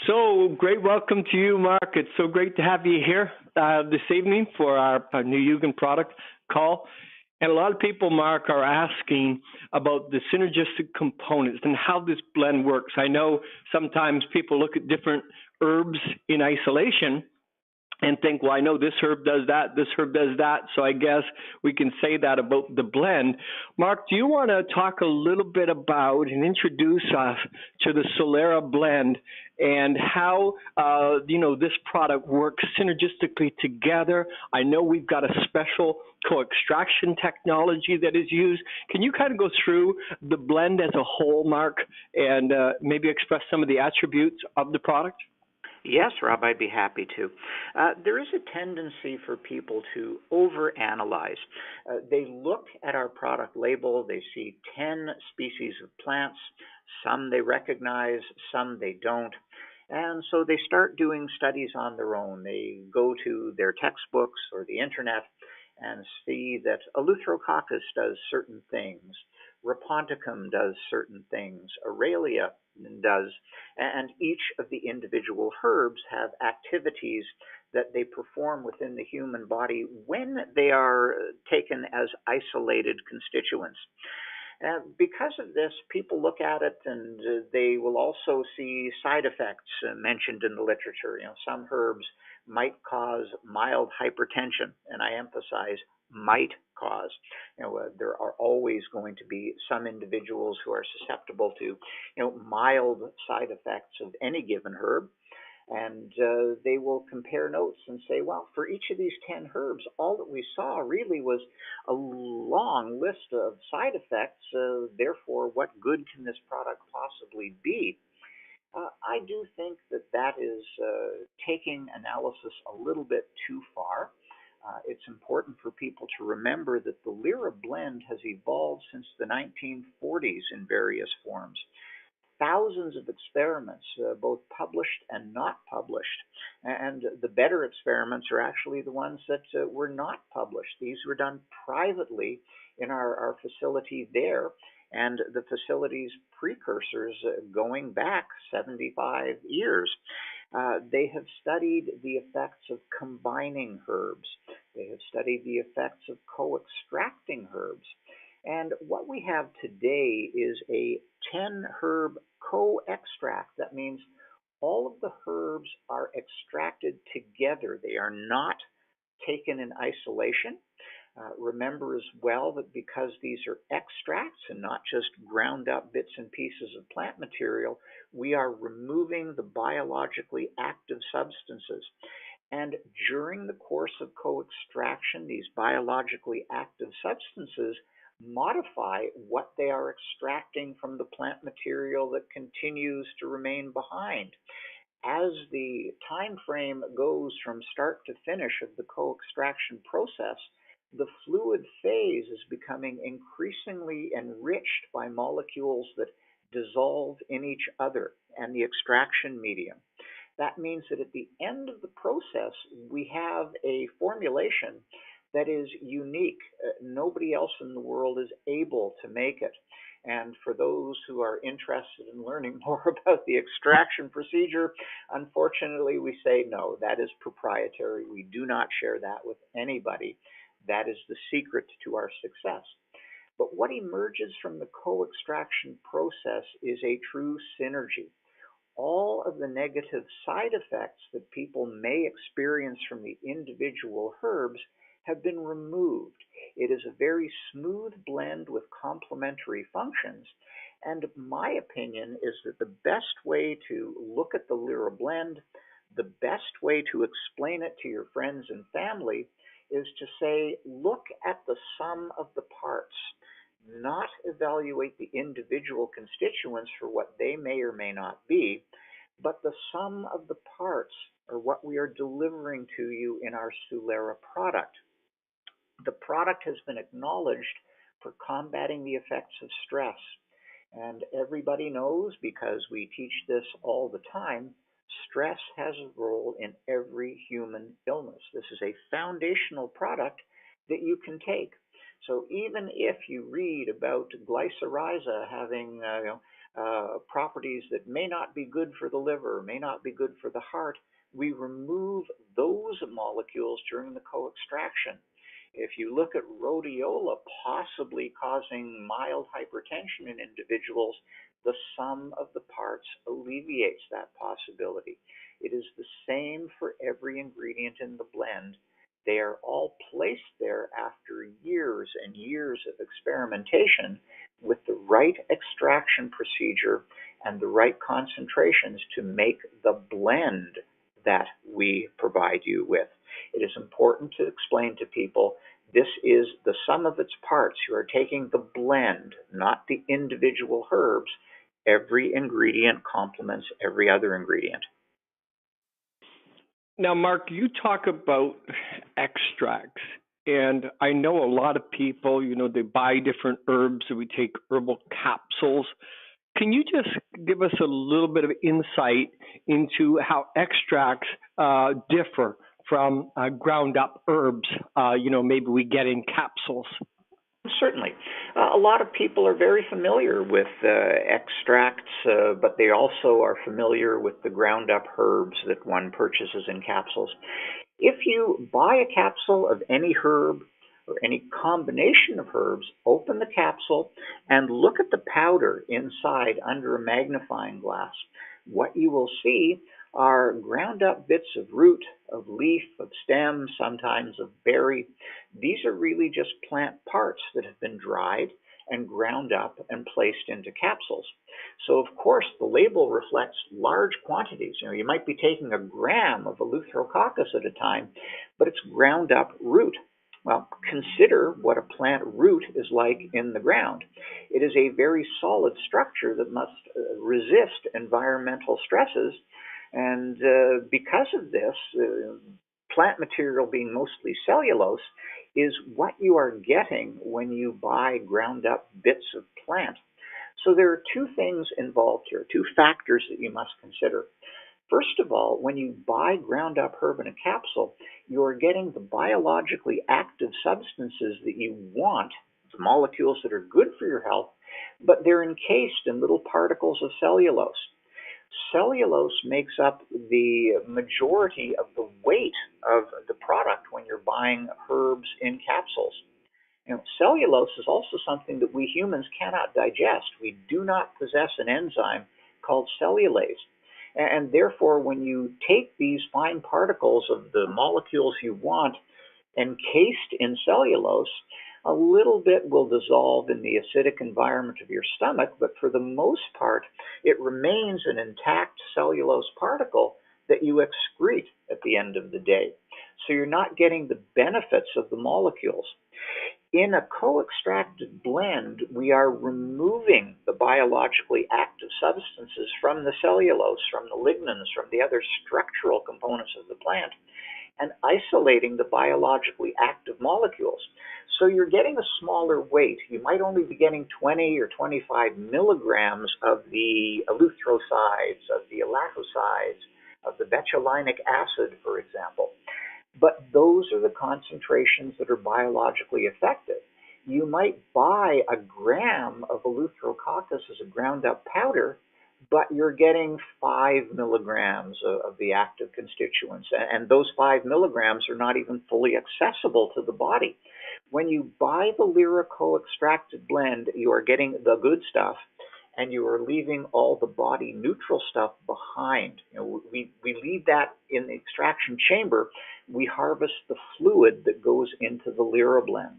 So great welcome to you, Mark. It's so great to have you here this evening for our NuYugen product call. And a lot of people, Mark, are asking about the synergistic components and how this blend works. I know sometimes people look at different herbs in isolation and think, well, I know this herb does that, this herb does that, so I guess we can say that about the blend. Mark, do you want to talk a little bit about and introduce us to the Soulera blend and how this product works synergistically together? I know we've got a special co-extraction technology that is used. Can you kind of go through the blend as a whole, Mark, and maybe express some of the attributes of the product? Yes, Rob, I'd be happy to. There is a tendency for people to overanalyze. They look at our product label, they see 10 species of plants, some they recognize, some they don't, and so they start doing studies on their own. They go to their textbooks or the internet and see that Eleutherococcus does certain things, Raponticum does certain things, Aurelia does, and each of the individual herbs have activities that they perform within the human body when they are taken as isolated constituents. Because of this, people look at it and they will also see side effects mentioned in the literature. Some herbs might cause mild hypertension, and I emphasize might cause. There are always going to be some individuals who are susceptible to, mild side effects of any given herb. And they will compare notes and say, well, for each of these 10 herbs, all that we saw really was a long list of side effects. Therefore, what good can this product possibly be? I do think that that is taking analysis a little bit too far. It's important for people to remember that the Lyra blend has evolved since the 1940s in various forms. Thousands of experiments, both published and not published. And the better experiments are actually the ones that were not published. These were done privately in our facility there, and the facility's precursors going back 75 years. They have studied the effects of combining herbs. They have studied the effects of co-extracting herbs. And what we have today is a 10-herb co-extract. That means all of the herbs are extracted together. They are not taken in isolation. Remember as well that because these are extracts and not just ground up bits and pieces of plant material, we are removing the biologically active substances. And during the course of co-extraction, these biologically active substances modify what they are extracting from the plant material that continues to remain behind. As the time frame goes from start to finish of the co-extraction process, the fluid phase is becoming increasingly enriched by molecules that dissolve in each other and the extraction medium. That means that at the end of the process, we have a formulation that is unique. Nobody else in the world is able to make it. And for those who are interested in learning more about the extraction procedure, unfortunately, we say no, that is proprietary. We do not share that with anybody. That is the secret to our success. But what emerges from the co-extraction process is a true synergy. All of the negative side effects that people may experience from the individual herbs have been removed. It is a very smooth blend with complementary functions. And my opinion is that the best way to look at the Lyra blend, the best way to explain it to your friends and family is to say, look at the sum of the parts, not evaluate the individual constituents for what they may or may not be, but the sum of the parts are what we are delivering to you in our Soulera product. The product has been acknowledged for combating the effects of stress. And everybody knows, because we teach this all the time, stress has a role in every human illness. This is a foundational product that you can take. So even if you read about glycyrrhiza having properties that may not be good for the liver, may not be good for the heart, we remove those molecules during the co-extraction. If you look at rhodiola possibly causing mild hypertension in individuals, the sum of the parts alleviates that possibility. It is the same for every ingredient in the blend. They are all placed there after years and years of experimentation with the right extraction procedure and the right concentrations to make the blend that we provide you with. It is important to explain to people this is the sum of its parts. You are taking the blend, not the individual herbs. Every ingredient complements every other ingredient. Now, Mark, you talk about extracts, and I know a lot of people, they buy different herbs, and we take herbal capsules. Can you just give us a little bit of insight into how extracts differ from ground up herbs? Maybe we get in capsules. Certainly. A lot of people are very familiar with extracts, but they also are familiar with the ground up herbs that one purchases in capsules. If you buy a capsule of any herb or any combination of herbs, open the capsule and look at the powder inside under a magnifying glass. What you will see are ground up bits of root, of leaf, of stem, sometimes of berry. These are really just plant parts that have been dried and ground up and placed into capsules. So, of course, the label reflects large quantities. You might be taking a gram of Eleutherococcus at a time, but it's ground up root. Well, consider what a plant root is like in the ground. It is a very solid structure that must resist environmental stresses, and because of this, plant material being mostly cellulose is what you are getting when you buy ground up bits of plant. So there are two things involved here, two factors that you must consider. First of all, when you buy ground up herb in a capsule, you're getting the biologically active substances that you want, the molecules that are good for your health, but they're encased in little particles of cellulose. Cellulose makes up the majority of the weight of the product when you're buying herbs in capsules. Cellulose is also something that we humans cannot digest. We do not possess an enzyme called cellulase. And therefore, when you take these fine particles of the molecules you want encased in cellulose, a little bit will dissolve in the acidic environment of your stomach, but for the most part, it remains an intact cellulose particle that you excrete at the end of the day. So you're not getting the benefits of the molecules. In a co-extracted blend, we are removing the biologically active substances from the cellulose, from the lignans, from the other structural components of the plant, and isolating the biologically active molecules. So you're getting a smaller weight. You might only be getting 20 or 25 milligrams of the eleutherosides, of the alacosides, of the betulinic acid, for example. But those are the concentrations that are biologically effective. You might buy a gram of Eleutherococcus as a ground up powder, but you're getting 5 milligrams of the active constituents, and those 5 milligrams are not even fully accessible to the body. When you buy the Lyra co-extracted blend, you are getting the good stuff, and you are leaving all the body neutral stuff behind. We leave that in the extraction chamber. We harvest the fluid that goes into the Lyra blend.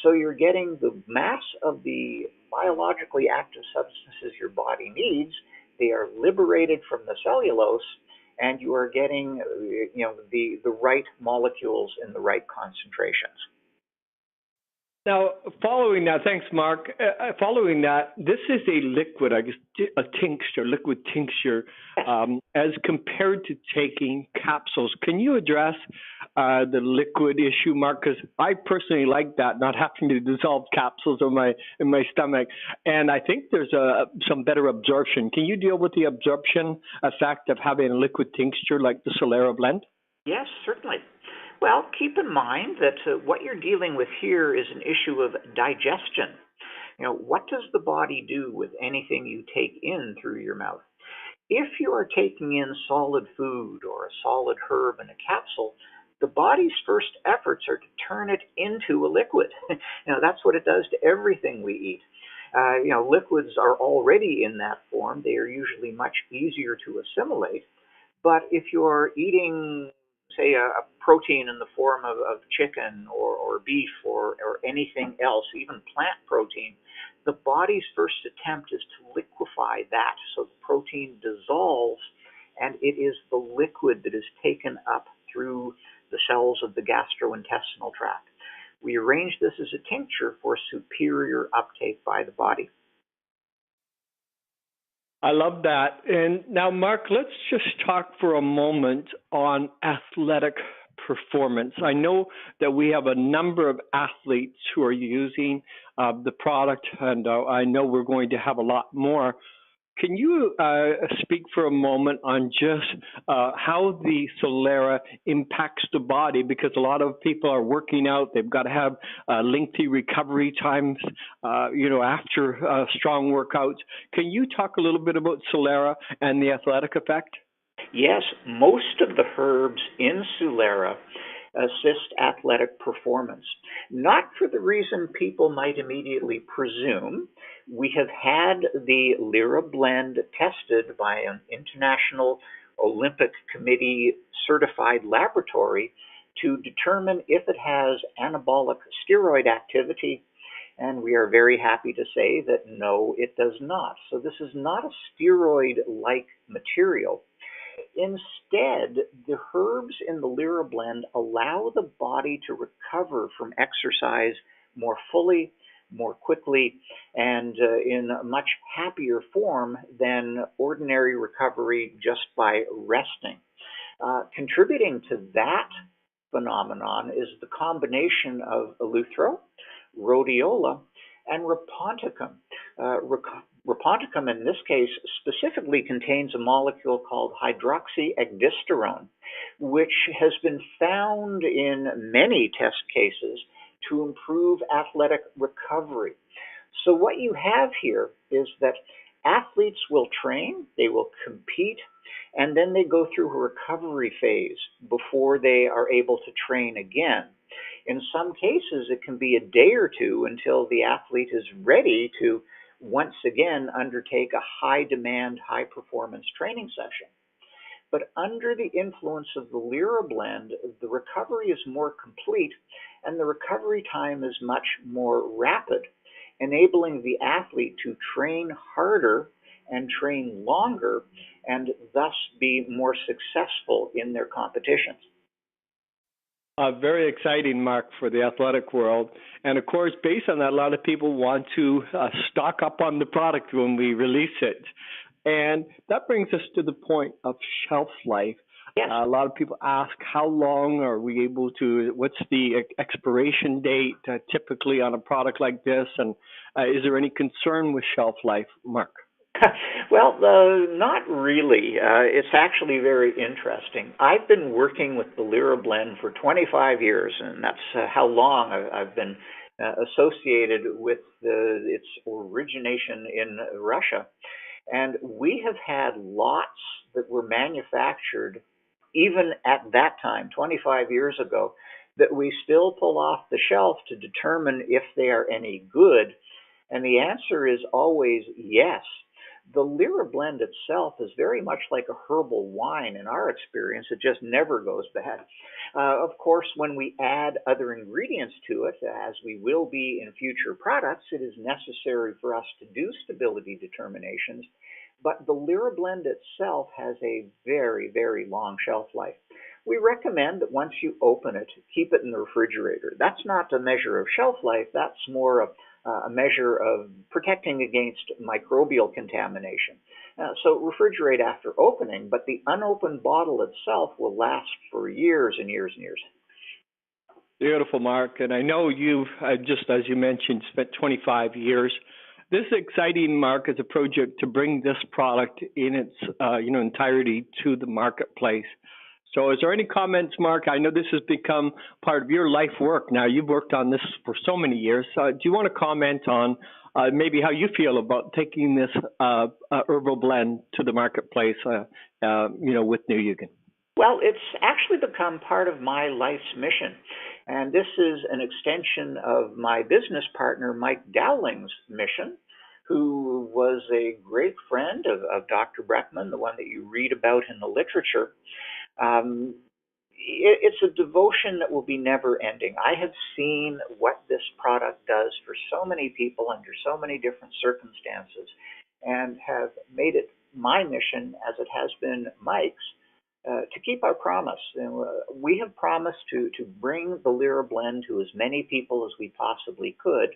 So you're getting the mass of the biologically active substances your body needs. They are liberated from the cellulose, and you are getting the right molecules in the right concentrations. Now, following that, thanks, Mark. Following that, this is a liquid, I guess, a tincture, liquid tincture, as compared to taking capsules. Can you address the liquid issue, Mark? Because I personally like that, not having to dissolve capsules in my stomach, and I think there's some better absorption. Can you deal with the absorption effect of having a liquid tincture like the Soulera blend? Yes, certainly. Well, keep in mind that what you're dealing with here is an issue of digestion. What does the body do with anything you take in through your mouth? If you are taking in solid food or a solid herb in a capsule, the body's first efforts are to turn it into a liquid. That's what it does to everything we eat. Liquids are already in that form. They are usually much easier to assimilate. But if you're eating, say, a protein in the form of chicken or beef or anything else, even plant protein, the body's first attempt is to liquefy that so the protein dissolves and it is the liquid that is taken up through the cells of the gastrointestinal tract. We arrange this as a tincture for superior uptake by the body. I love that. And now, Mark, let's just talk for a moment on athletic performance. I know that we have a number of athletes who are using the product, and I know we're going to have a lot more. Can you speak for a moment on just how the Soulera impacts the body? Because a lot of people are working out; they've got to have lengthy recovery times, after strong workouts. Can you talk a little bit about Soulera and the athletic effect? Yes, most of the herbs in Soulera assist athletic performance. Not for the reason people might immediately presume. We have had the Lyra blend tested by an International Olympic Committee certified laboratory to determine if it has anabolic steroid activity, and we are very happy to say that no, it does not. So this is not a steroid-like material. Instead, the herbs in the Lyra blend allow the body to recover from exercise more fully, more quickly, and in a much happier form than ordinary recovery just by resting. Contributing to that phenomenon is the combination of eleuthero, rhodiola, and raponticum. Raponticum, in this case, specifically contains a molecule called hydroxyegdysterone, which has been found in many test cases to improve athletic recovery. So what you have here is that athletes will train, they will compete, and then they go through a recovery phase before they are able to train again. In some cases, it can be a day or two until the athlete is ready to once again undertake a high demand, high performance training session. But under the influence of the Lyra blend, the recovery is more complete and the recovery time is much more rapid, enabling the athlete to train harder and train longer and thus be more successful in their competitions. Very exciting, Mark, for the athletic world. And of course, based on that, a lot of people want to stock up on the product when we release it. And that brings us to the point of shelf life. Yes. A lot of people ask, how long are we able to, what's the expiration date typically on a product like this? And is there any concern with shelf life, Mark? Well, not really. It's actually very interesting. I've been working with the Lyra blend for 25 years, and that's how long I've been associated with its origination in Russia. And we have had lots that were manufactured even at that time, 25 years ago, that we still pull off the shelf to determine if they are any good. And the answer is always yes. The Lyra blend itself is very much like a herbal wine in our experience. It just never goes bad. Of course, when we add other ingredients to it, as we will be in future products, it is necessary for us to do stability determinations. But the Lyra blend itself has a very, very long shelf life. We recommend that once you open it, keep it in the refrigerator. That's not a measure of shelf life. That's more of a measure of protecting against microbial contamination. So refrigerate after opening, but the unopened bottle itself will last for years and years and years. Beautiful, Mark. And I know you've, just as you mentioned, spent 25 years. This is exciting, Mark, as a project to bring this product in its entirety to the marketplace. So is there any comments, Mark? I know this has become part of your life work now. You've worked on this for so many years. Do you want to comment on maybe how you feel about taking this herbal blend to the marketplace, with NuYugen. Well, it's actually become part of my life's mission. And this is an extension of my business partner, Mike Dowling's mission, who was a great friend of Dr. Breckman, the one that you read about in the literature. Um, it's a devotion that will be never ending. I have seen what this product does for so many people under so many different circumstances and have made it my mission, as it has been Mike's, to keep our promise. And, we have promised to bring the Lyra blend to as many people as we possibly could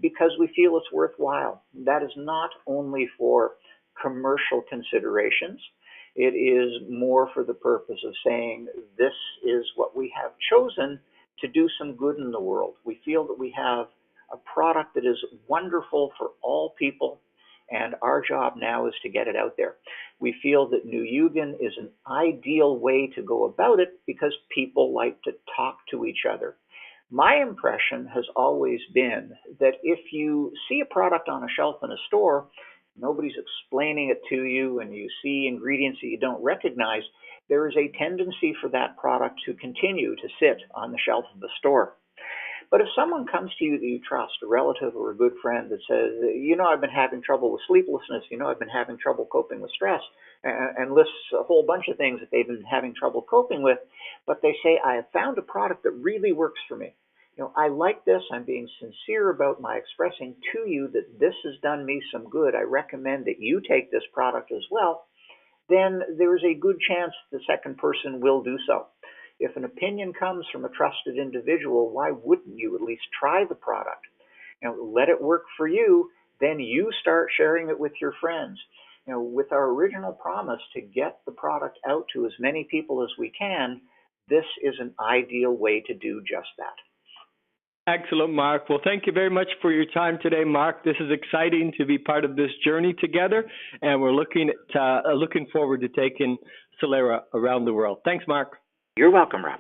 because we feel it's worthwhile. That is not only for commercial considerations. It is more for the purpose of saying this is what we have chosen to do some good in the world. We feel that we have a product that is wonderful for all people, and our job now is to get it out there. We feel that NuYugen is an ideal way to go about it because people like to talk to each other. My impression has always been that if you see a product on a shelf in a store, nobody's explaining it to you, and you see ingredients that you don't recognize, there is a tendency for that product to continue to sit on the shelf of the store. But if someone comes to you that you trust, a relative or a good friend that says, I've been having trouble with sleeplessness, I've been having trouble coping with stress, and lists a whole bunch of things that they've been having trouble coping with, but they say, I have found a product that really works for me. I like this. I'm being sincere about my expressing to you that this has done me some good. I recommend that you take this product as well. Then there's a good chance the second person will do so. If an opinion comes from a trusted individual, why wouldn't you at least try the product? Let it work for you, then you start sharing it with your friends. With our original promise to get the product out to as many people as we can, this is an ideal way to do just that. Excellent, Mark. Well, thank you very much for your time today, Mark. This is exciting to be part of this journey together, and we're looking forward to taking Soulera around the world. Thanks, Mark. You're welcome, Rob.